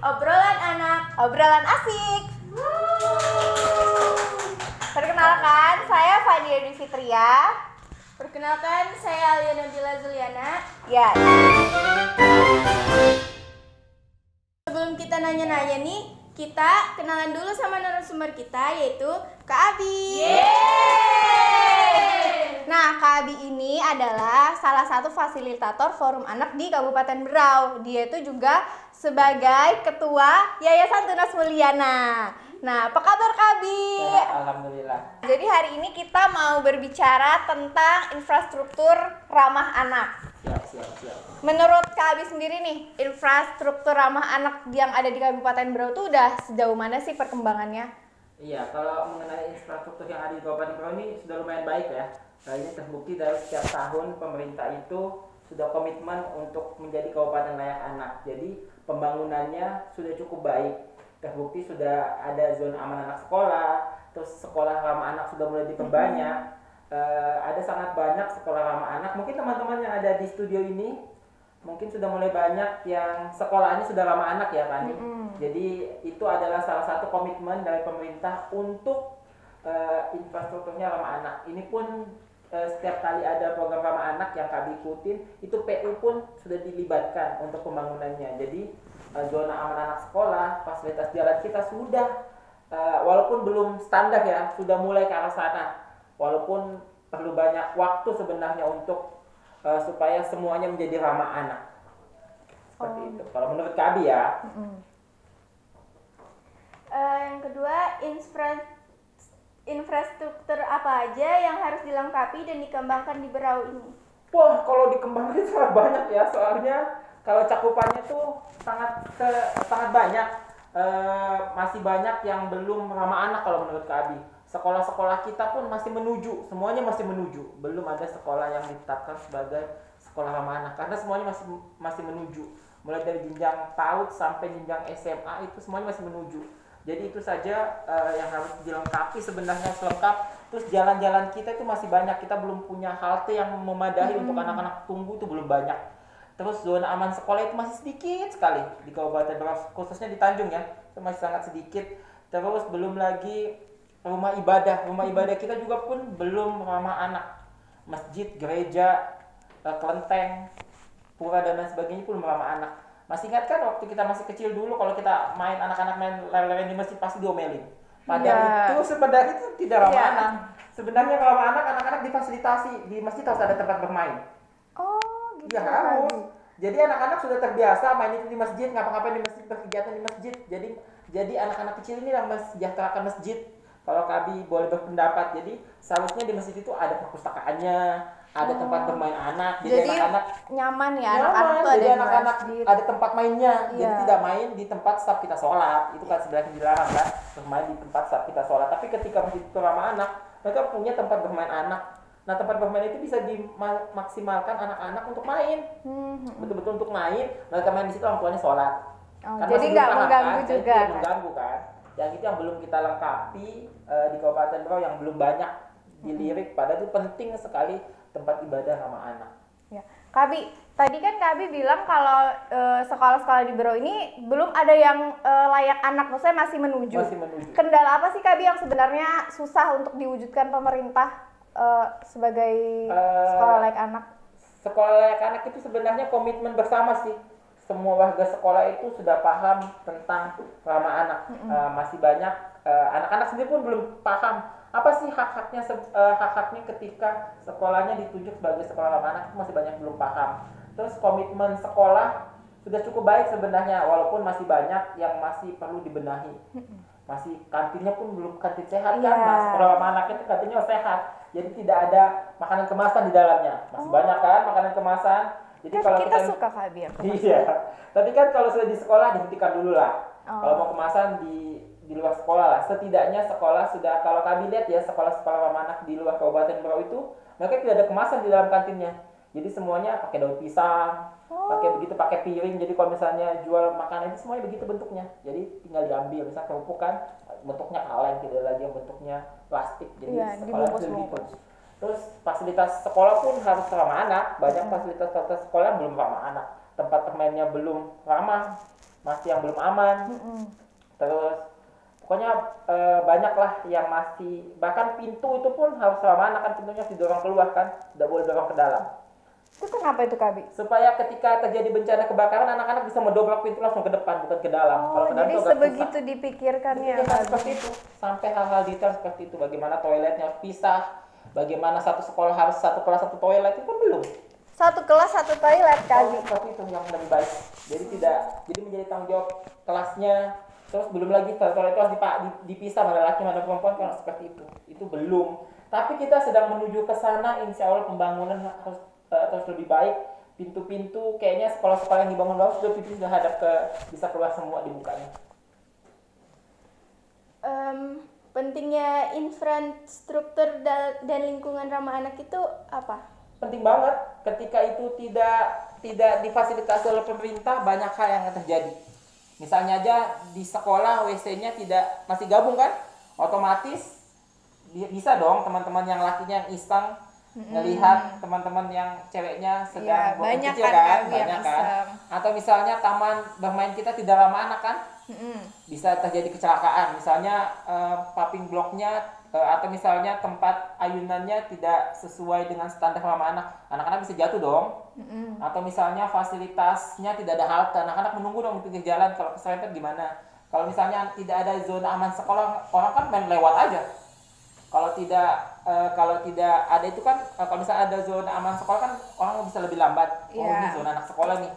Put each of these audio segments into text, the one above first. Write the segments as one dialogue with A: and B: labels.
A: Obrolan anak, obrolan asik. Perkenalkan, saya Fania Dwi Fitria.
B: Perkenalkan, saya Alia Nabila Zuliana.
A: Ya.
B: Sebelum kita nanya-nanya nih, kita kenalan dulu sama narasumber kita, yaitu Kak Abi.
A: Nah, Kak Abi ini adalah salah satu fasilitator Forum Anak di Kabupaten Berau. Dia itu juga sebagai Ketua Yayasan Tunas Mulyana. Nah, apa kabar Kak Abi?
C: Alhamdulillah.
A: Jadi hari ini kita mau berbicara tentang infrastruktur ramah anak.
C: Siap.
A: Menurut Kak Abi sendiri nih, infrastruktur ramah anak yang ada di Kabupaten Berau itu udah sejauh mana sih perkembangannya?
C: Iya, kalau mengenai infrastruktur yang ada di Kabupaten Berau ini sudah lumayan baik ya. Nah, ini terbukti dari setiap tahun pemerintah itu sudah komitmen untuk menjadi kabupaten layak anak. Jadi pembangunannya sudah cukup baik. Terbukti sudah ada zona aman anak sekolah, terus sekolah ramah anak sudah mulai diperbanyak. Ada sangat banyak sekolah ramah anak. Mungkin teman-teman yang ada di studio ini mungkin sudah mulai banyak yang sekolahnya sudah ramah anak ya Pani. Jadi itu adalah salah satu komitmen dari pemerintah untuk infrastrukturnya ramah anak. Ini pun setiap kali ada program ramah anak yang kami ikutin, itu PU pun sudah dilibatkan untuk pembangunannya. Jadi zona aman anak sekolah, fasilitas jalan kita sudah walaupun belum standar ya, sudah mulai ke arah sana. Walaupun perlu banyak waktu sebenarnya untuk supaya semuanya menjadi ramah anak. Seperti itu. Kalau menurut Kabi ya.
B: Yang kedua, infrastruktur apa aja yang harus dilengkapi dan dikembangkan di Berau ini?
C: Wah, kalau dikembangkan sangat banyak ya, soalnya kalau cakupannya tuh sangat banyak. Masih banyak yang belum ramah anak kalau menurut Kabi. Sekolah-sekolah kita pun masih menuju, semuanya masih menuju. Belum ada sekolah yang ditetapkan sebagai sekolah ramah anak karena semuanya masih menuju. Mulai dari jenjang PAUD sampai jenjang SMA itu semuanya masih menuju. Jadi itu saja yang harus dilengkapi sebenarnya selengkap. Terus jalan-jalan kita itu masih banyak. Kita belum punya halte yang memadai untuk anak-anak tunggu itu belum banyak. Terus zona aman sekolah itu masih sedikit sekali di Kabupaten Berau, khususnya di Tanjung ya. Itu masih sangat sedikit. Terus belum lagi rumah ibadah kita juga pun belum ramah anak. Masjid, gereja, kelenteng, pura dan lain sebagainya pun belum ramah anak. Masih ingat kan waktu kita masih kecil dulu kalau kita main, anak-anak main lele-lele di masjid pasti diomelin. Padahal itu sebenarnya itu tidak ramah anak. Sebenarnya kalau ramah anak, anak-anak difasilitasi di masjid harus ada tempat bermain.
A: Oh, gitu.
C: Ya harus. Jadi anak-anak sudah terbiasa main itu di masjid, ngapa-ngapain di masjid, berkegiatan di masjid. Jadi anak-anak kecil ini yang mensejahterakan masjid. Kalau Kabi boleh berpendapat, jadi seharusnya di masjid itu ada perpustakaannya, ada tempat bermain anak.
A: Jadi anak-anak nyaman ya, anak-anak tuh
C: jadi
A: ada
C: anak-anak ada tempat mainnya. Jadi tidak main di tempat saat kita sholat. Itu kan sebenarnya dilarang kan, bermain di tempat saat kita sholat. Tapi ketika masjid itu ramah anak, mereka punya tempat bermain anak. Nah, tempat bermain itu bisa dimaksimalkan anak-anak untuk main. Betul-betul untuk main. Mereka main di situ, orang tuanya sholat.
A: Jadi nggak mengganggu
C: kan?
A: juga.
C: Jadi mengganggu kan. Yang itu yang belum kita lengkapi di Kabupaten Berau, yang belum banyak dilirik. Padahal itu penting sekali tempat ibadah ramah anak.
A: Ya, Kabi, tadi kan Kabi bilang kalau sekolah-sekolah di Berau ini belum ada yang layak anak, maksudnya masih menuju. Kendala apa sih Kabi yang sebenarnya susah untuk diwujudkan pemerintah sebagai sekolah layak anak?
C: Sekolah layak anak itu sebenarnya komitmen bersama sih. Semua warga sekolah itu sudah paham tentang ramah anak. Masih banyak anak-anak sendiri pun belum paham apa sih hak-haknya ketika sekolahnya ditunjuk sebagai sekolah ramah anak, itu masih banyak belum paham. Terus komitmen sekolah sudah cukup baik sebenarnya, walaupun masih banyak yang masih perlu dibenahi. Masih kantinnya pun belum kantin sehat kan. Nah, sekolah ramah anak itu kantinnya sehat. Jadi tidak ada makanan kemasan di dalamnya. Masih banyak kan makanan kemasan. Jadi kalau
A: kita suka Kabi ya.
C: Iya. Tapi kan kalau sudah di sekolah dihentikan dulu lah. Kalau mau kemasan di luar sekolah lah. Setidaknya sekolah sudah, kalau Kabi lihat ya, sekolah-sekolah ramah anak di luar Kabupaten Berau itu mereka tidak ada kemasan di dalam kantinnya. Jadi semuanya pakai daun pisang, pakai piring. Jadi kalau misalnya jual makanan itu semuanya begitu bentuknya. Jadi tinggal diambil, misalnya kerupuk kan bentuknya kaleng, tidak lagi yang bentuknya plastik. Jadi sekolah itu begitu. Terus fasilitas sekolah pun harus ramah anak. Banyak fasilitas sekolah yang belum ramah anak. Tempat bermainnya belum ramah. masih yang belum aman. Terus pokoknya banyak lah yang masih, bahkan pintu itu pun harus ramah anak, kan pintunya didorong keluar kan, tidak boleh dorong ke dalam.
A: Itu kenapa itu Kak Abi?
C: Supaya ketika terjadi bencana kebakaran, anak-anak bisa mendobrak pintu langsung ke depan, bukan ke dalam.
A: Oh, jadi sebegitu dipikirkannya
C: ya, seperti itu. Sampai hal-hal detail seperti itu. Bagaimana toiletnya harus pisah, bagaimana satu sekolah harus satu kelas satu toilet, itu kan belum.
A: Satu kelas satu toilet Kak Abi.
C: Seperti itu yang lebih baik. Jadi menjadi tanggung jawab kelasnya. Terus belum lagi toilet itu harus dipisah mana laki mana perempuan, kan seperti itu. Itu belum. Tapi kita sedang menuju ke sana. Insya Allah pembangunan harus terus lebih baik. Pintu-pintu kayaknya sekolah-sekolah yang dibangun baru sudah hadap ke, bisa keluar semua dibukanya.
B: Pentingnya infrastruktur dan lingkungan ramah anak itu apa?
C: Penting banget. Ketika itu tidak difasilitasi oleh pemerintah, banyak hal yang akan terjadi. Misalnya aja di sekolah WC-nya masih gabung kan, otomatis bisa dong teman-teman yang lakinya yang iseng ngelihat teman-teman yang ceweknya sedang
A: banyak
C: kecil kan, banyak kan. Atau misalnya taman bermain kita tidak ramah anak kan, bisa terjadi kecelakaan. Misalnya paving blocknya atau misalnya tempat ayunannya tidak sesuai dengan standar ramah anak, anak-anak bisa jatuh dong. Atau misalnya fasilitasnya tidak ada halte, anak-anak menunggu dong di pinggir jalan, kalau keserempet gimana. Kalau misalnya tidak ada zona aman sekolah, orang kan main lewat aja. Kalau tidak ada itu kan, kalau misalnya ada zona aman sekolah kan orang bisa lebih lambat. Oh, ini zona anak sekolah nih.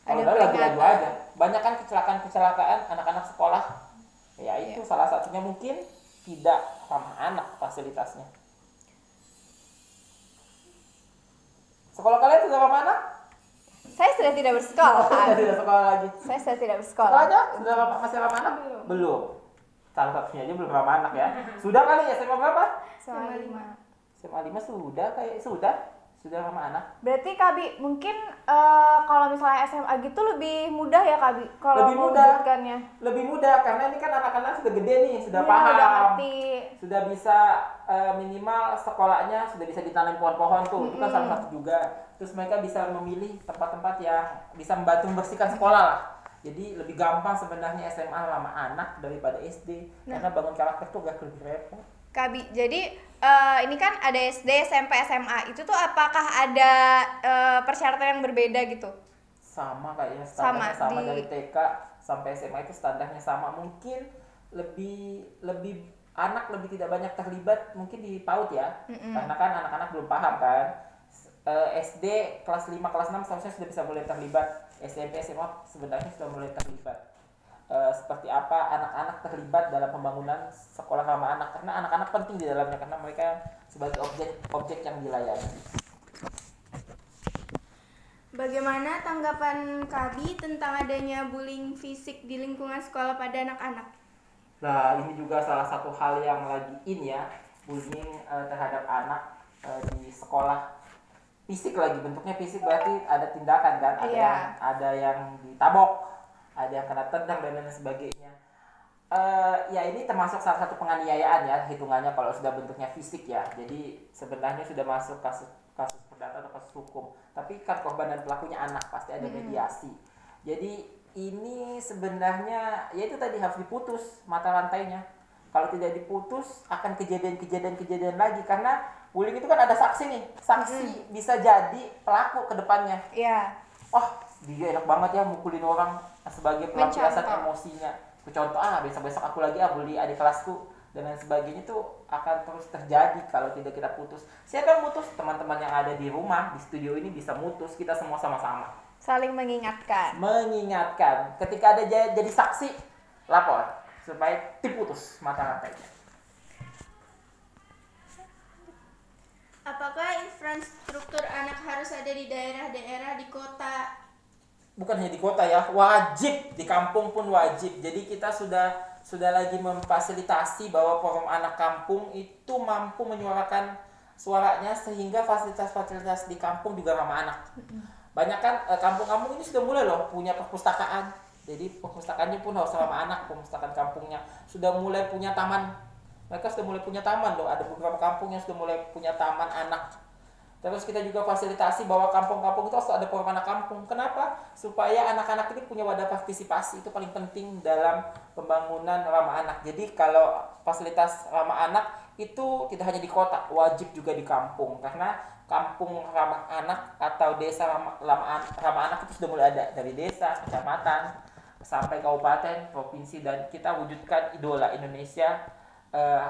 C: Kalau udah lagu-lagu aja. Banyak kan kecelakaan anak-anak sekolah. Ya itu salah satunya mungkin tidak ramah anak fasilitasnya. Sekolah kalian sudah ramah anak?
A: Saya sudah tidak bersekolah.
C: Sudah tidak sekolah lagi.
A: Saya sudah tidak bersekolah.
C: Sekolahnya sudah masih ramah anak? Belum. Salah satunya aja belum ramah anak ya. Sudah kali ya, SMA berapa?
A: SMA 5.
C: SMA 5 sudah ramah anak.
A: Berarti Kak Abi, mungkin kalau misalnya SMA gitu lebih mudah ya Kak Abi? Kalau
C: Lebih mudah.
A: mewujudkannya.
C: Lebih mudah karena ini kan anak-anak sudah gede nih, sudah
A: Iya,
C: paham.
A: udah ngerti.
C: Sudah bisa minimal sekolahnya sudah bisa ditanam pohon-pohon tuh. Itu kan salah satu juga. Terus mereka bisa memilih tempat-tempat yang bisa membantu membersihkan sekolah lah. Jadi lebih gampang sebenarnya SMA ramah anak daripada SD. Karena bangun karakter tuh agak lebih repot.
A: Kak Abi, jadi ini kan ada SD, SMP, SMA. Itu tuh apakah ada persyaratan yang berbeda gitu?
C: Sama kayaknya, standarnya sama
A: di...
C: dari TK sampai SMA itu standarnya sama. Mungkin lebih anak lebih tidak banyak terlibat mungkin di PAUD ya. Karena kan anak-anak belum paham kan. SD kelas 5, kelas 6 seharusnya sudah bisa mulai terlibat. SMP, SMA sebenarnya sudah mulai terlibat. Seperti apa anak-anak terlibat dalam pembangunan sekolah ramah anak, karena anak-anak penting di dalamnya karena mereka sebagai objek yang dilayani.
B: Bagaimana tanggapan Kabi tentang adanya bullying fisik di lingkungan sekolah pada anak-anak?
C: Nah, ini juga salah satu hal yang lagi in ya, bullying terhadap anak di sekolah. Fisik lagi, bentuknya fisik berarti ada tindakan kan, ada yang ditabok, ada yang kena tendang dan lain sebagainya. Ya ini termasuk salah satu penganiayaan ya hitungannya kalau sudah bentuknya fisik ya. Jadi sebenarnya sudah masuk kasus perdata atau kasus hukum. Tapi kan korban dan pelakunya anak, pasti ada mediasi. Jadi ini sebenarnya ya itu tadi harus diputus mata rantainya. Kalau tidak diputus akan kejadian lagi karena bullying itu kan ada saksi nih. Saksi bisa jadi pelaku ke depannya.
A: Iya.
C: Wah, dia enak banget ya mukulin orang sebagai pelampiasan emosinya. Contoh besok-besok aku lagi bully adik kelasku dan lain sebagainya itu akan terus terjadi kalau tidak kita putus. Siapa yang mutus? Teman-teman yang ada di rumah, di studio ini bisa mutus, kita semua sama-sama.
A: Saling mengingatkan.
C: Mengingatkan. Ketika ada jadi saksi, lapor supaya diputus mata rantainya.
B: Apakah infrastruktur anak harus ada di daerah-daerah di kota?
C: Bukan hanya di kota ya, wajib di kampung pun wajib. Jadi kita sudah lagi memfasilitasi bahwa forum anak kampung itu mampu menyuarakan suaranya sehingga fasilitas-fasilitas di kampung juga ramah anak. Banyak kan kampung-kampung ini sudah mulai loh punya perpustakaan. Jadi perpustakaannya pun harus ramah anak, perpustakaan kampungnya sudah mulai punya taman. Mereka sudah mulai punya taman loh. Ada beberapa kampung yang sudah mulai punya taman anak. Terus kita juga fasilitasi bahwa kampung-kampung itu harus ada forum anak kampung. Kenapa? Supaya anak-anak ini punya wadah partisipasi. Itu paling penting dalam pembangunan ramah anak. Jadi kalau fasilitas ramah anak itu tidak hanya di kota, wajib juga di kampung. Karena kampung ramah anak atau desa ramah anak itu sudah mulai ada dari desa, kecamatan, sampai kabupaten, provinsi, dan kita wujudkan idola Indonesia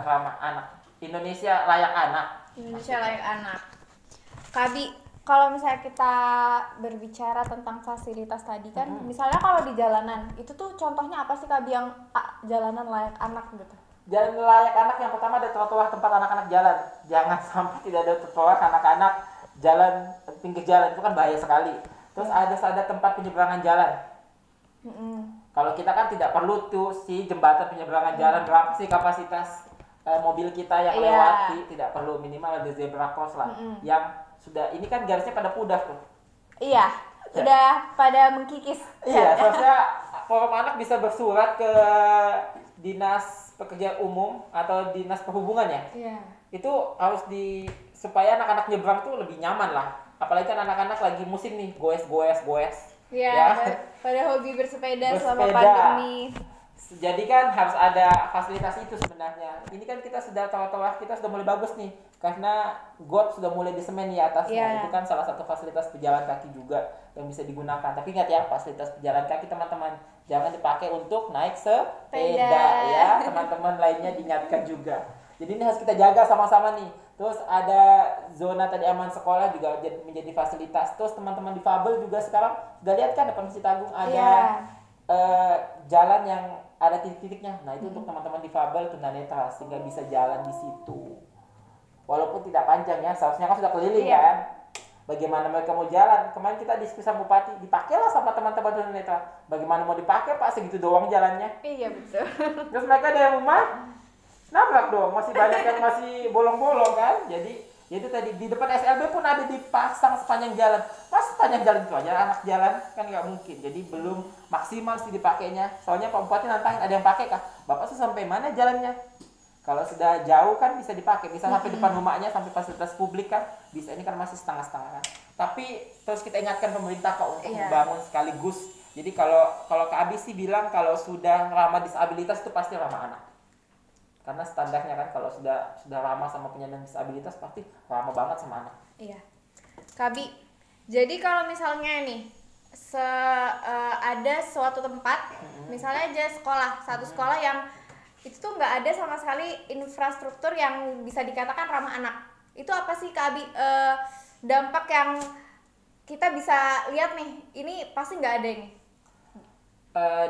C: ramah anak. Indonesia layak anak.
A: Indonesia layak anak. Kabi, kalau misalnya kita berbicara tentang fasilitas tadi kan, misalnya kalau di jalanan, itu tuh contohnya apa sih Kabi yang jalanan layak anak gitu?
C: Jalan layak anak yang pertama ada trotoar tempat anak-anak jalan. Jangan sampai tidak ada trotoar anak-anak jalan pinggir jalan, itu kan bahaya sekali. Terus ada tempat penyeberangan jalan. Kalau kita kan tidak perlu tuh si jembatan penyeberangan jalan, berapa sih kapasitas mobil kita yang lewati, tidak perlu, minimal ada zebra cross lah. Yang sudah, ini kan garisnya pada pudar tuh.
A: Iya, sudah pada mengkikis.
C: Iya, seharusnya forum anak bisa bersurat ke Dinas Pekerjaan Umum atau Dinas Perhubungan ya.
A: Iya.
C: Itu harus supaya anak-anak nyebrang tuh lebih nyaman lah. Apalagi kan anak-anak lagi musim nih, goes.
A: Iya,
C: Ya.
A: pada hobi bersepeda selama pandemi.
C: Jadi kan harus ada fasilitas itu sebenarnya. Ini kan kita sudah trotoar kita sudah mulai bagus nih, karena got sudah mulai disemen di atasnya. Itu kan salah satu fasilitas pejalan kaki juga yang bisa digunakan. Tapi ingat ya, fasilitas pejalan kaki teman-teman jangan dipakai untuk naik sepeda ya. Teman-teman lainnya diingatkan juga. Jadi ini harus kita jaga sama-sama nih. Terus ada zona tadi aman sekolah juga menjadi fasilitas. Terus teman-teman difabel juga sekarang sudah lihat kan depan Masjid Agung ada jalan yang ada titik-titiknya. Nah, itu untuk teman-teman difabel tunanetra sehingga bisa jalan di situ. Walaupun tidak panjang ya, seharusnya kan sudah keliling kan. Bagaimana mereka mau jalan? Kemarin kita diskusi sama Bupati, dipakailah sama teman-teman tunanetra. Bagaimana mau dipakai Pak, segitu doang jalannya?
A: Iya betul.
C: Terus mereka dari rumah nabrak dong, masih banyak yang masih bolong-bolong kan. Jadi itu tadi di depan SLB pun ada dipasang sepanjang jalan. Mas sepanjang jalan itu aja anak jalan kan nggak mungkin. Jadi belum maksimal sih dipakainya. Soalnya Pak Bupati nantain ada yang pakai kah? Bapak sampai mana jalannya? Kalau sudah jauh kan bisa dipakai, bisa sampai depan rumahnya, sampai fasilitas publik kan bisa. Ini kan masih setengah-setengah kan. Tapi terus kita ingatkan pemerintah kok untuk membangun sekaligus. Jadi kalau Kak Abi sih bilang kalau sudah ramah disabilitas itu pasti ramah anak. Karena standarnya kan kalau sudah ramah sama penyandang disabilitas pasti ramah banget sama anak.
A: Iya. Kabi, jadi kalau misalnya nih ada suatu tempat, misalnya aja satu sekolah yang itu tuh nggak ada sama sekali infrastruktur yang bisa dikatakan ramah anak. Itu apa sih Kabi dampak yang kita bisa lihat nih? Ini pasti nggak ada nih.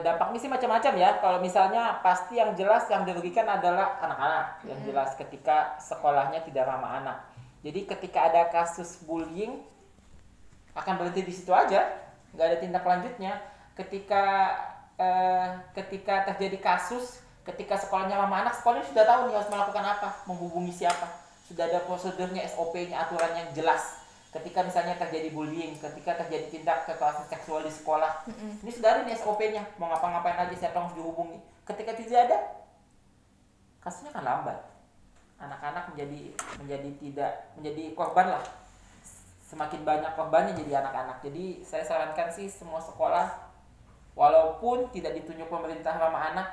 C: Dampaknya sih macam-macam ya. Kalau misalnya pasti yang jelas yang dirugikan adalah anak-anak. Yang jelas ketika sekolahnya tidak ramah anak. Jadi ketika ada kasus bullying akan berhenti di situ aja, nggak ada tindak lanjutnya. Ketika terjadi kasus, ketika sekolahnya ramah anak, sekolahnya sudah tahu nih harus melakukan apa, menghubungi siapa. Sudah ada prosedurnya, SOP-nya, aturan yang jelas. Ketika misalnya terjadi bullying, ketika terjadi tindak kekerasan seksual di sekolah, ini sudah ada nih SOP-nya, mau ngapa-ngapain aja, siapa yang harus dihubungi. Ketika tidak ada, kasusnya akan lambat. Anak-anak menjadi korban lah. Semakin banyak korbannya jadi anak-anak. Jadi saya sarankan sih semua sekolah, walaupun tidak ditunjuk pemerintah ramah anak,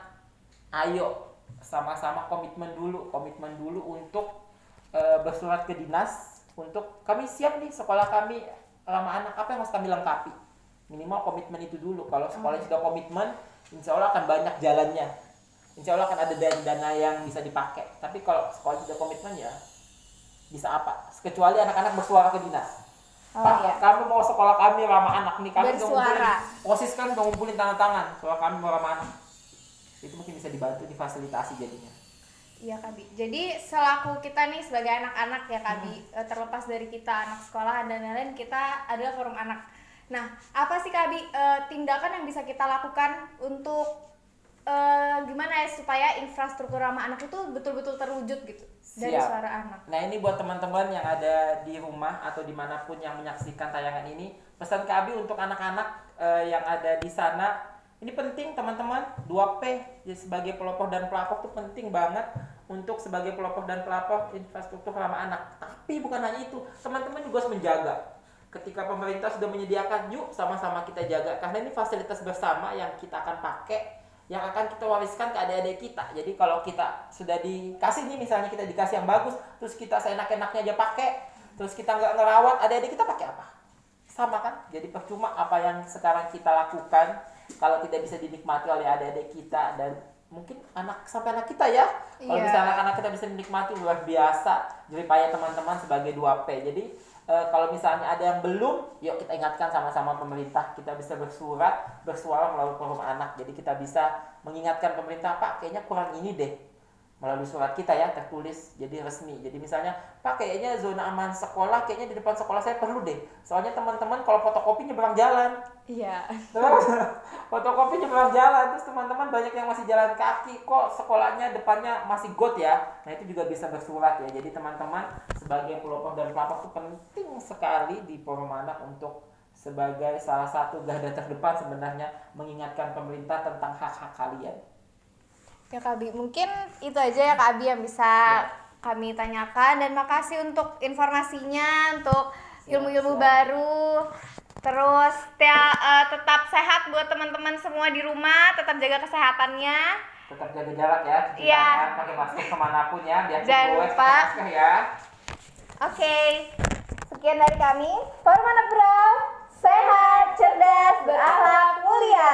C: ayo sama-sama komitmen dulu untuk bersurat ke dinas. Untuk kami siap nih sekolah kami ramah anak, apa yang harus kami lengkapi, minimal komitmen itu dulu. Kalau sekolah sudah komitmen, insya Allah akan banyak jalannya, insya Allah akan ada dana yang bisa dipakai. Tapi kalau sekolah sudah komitmen ya bisa apa, kecuali anak-anak bersuara ke dinas. Pak, kami mau sekolah kami ramah anak nih, kami
A: bersuara.
C: OSIS kan ngumpulin tanda tangan soal kami mau ramah anak, itu mungkin bisa dibantu, difasilitasi jadinya.
A: Iya Kabi. Jadi selaku kita nih sebagai anak-anak ya Kabi, terlepas dari kita anak sekolahan dan lain-lain, kita adalah forum anak. Nah, apa sih Kabi tindakan yang bisa kita lakukan untuk gimana ya supaya infrastruktur ramah anak itu betul-betul terwujud gitu dari suara anak.
C: Nah, ini buat teman-teman yang ada di rumah atau dimanapun yang menyaksikan tayangan ini, pesan Kak Abi untuk anak-anak yang ada di sana. Ini penting teman-teman, 2P ya, sebagai pelopor dan pelapor itu penting banget untuk sebagai pelopor dan pelapor infrastruktur ramah anak. Tapi bukan hanya itu, teman-teman juga harus menjaga. Ketika pemerintah sudah menyediakan, yuk sama-sama kita jaga, karena ini fasilitas bersama yang kita akan pakai, yang akan kita wariskan ke adik-adik kita. Jadi kalau kita sudah dikasih nih, misalnya kita dikasih yang bagus, terus kita seenak-enaknya aja pakai, terus kita nggak ngerawat, adik-adik kita pakai apa? Sama kan? Jadi percuma apa yang sekarang kita lakukan kalau tidak bisa dinikmati oleh adik-adik kita, dan mungkin sampai anak kita ya. Kalau misalnya anak-anak kita bisa dinikmati, luar biasa jeripaya teman-teman sebagai 2P. Jadi kalau misalnya ada yang belum, yuk kita ingatkan sama-sama pemerintah. Kita bisa bersuara melalui forum anak. Jadi kita bisa mengingatkan pemerintah, Pak, kayaknya kurang ini deh. Melalui surat kita ya, tertulis, jadi resmi. Jadi misalnya, Pak, kayaknya zona aman sekolah, kayaknya di depan sekolah saya perlu deh. Soalnya teman-teman kalau fotokopi nyebrang jalan.
A: Iya.
C: Terus fotokopi nyebrang jalan, terus teman-teman banyak yang masih jalan kaki, kok sekolahnya depannya masih got ya. Nah itu juga bisa bersurat ya. Jadi teman-teman sebagai pelopor dan pelapor itu penting sekali di forum anak untuk sebagai salah satu garda terdepan sebenarnya mengingatkan pemerintah tentang hak-hak kalian.
A: Ya Kak Abi, mungkin itu aja ya Kak Abi yang bisa kami tanyakan, dan makasih untuk informasinya, untuk ilmu-ilmu baru. Terus tetap sehat buat teman-teman semua di rumah, tetap jaga kesehatannya.
C: Tetap jaga jarak ya, cuci tangan, pakai masker kemanapun ya, biar
A: jangan lupa
C: ya.
A: Oke, sekian dari kami. Forum Anak Bro, sehat, cerdas, berakhlak, mulia.